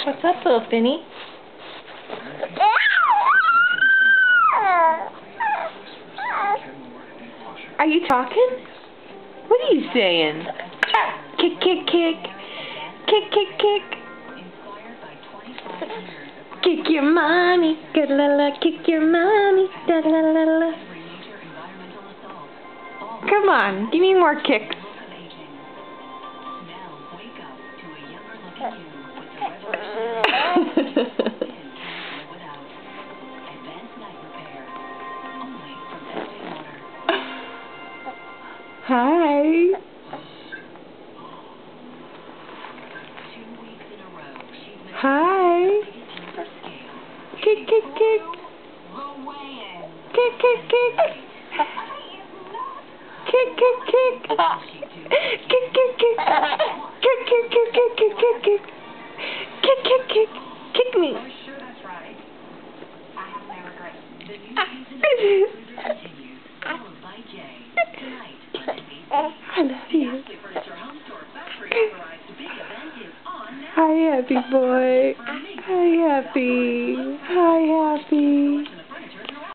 What's up, little Finny? Are you talking? What are you saying? Kick, kick, kick. Kick, kick, kick. Kick your mommy. Da-la-la. Kick your mommy. Da-la-la-la. Come on, give me more kicks. Hi. Hi. Kick, kick, kick. Kick, kick, kick. Kick, kick, kick. Kick, kick, kick. Kick, kick, kick, kick, kick, kick, kick. Kick, kick, kick. Kick me. I love you. Hi, happy boy. Hi, happy. Hi, happy.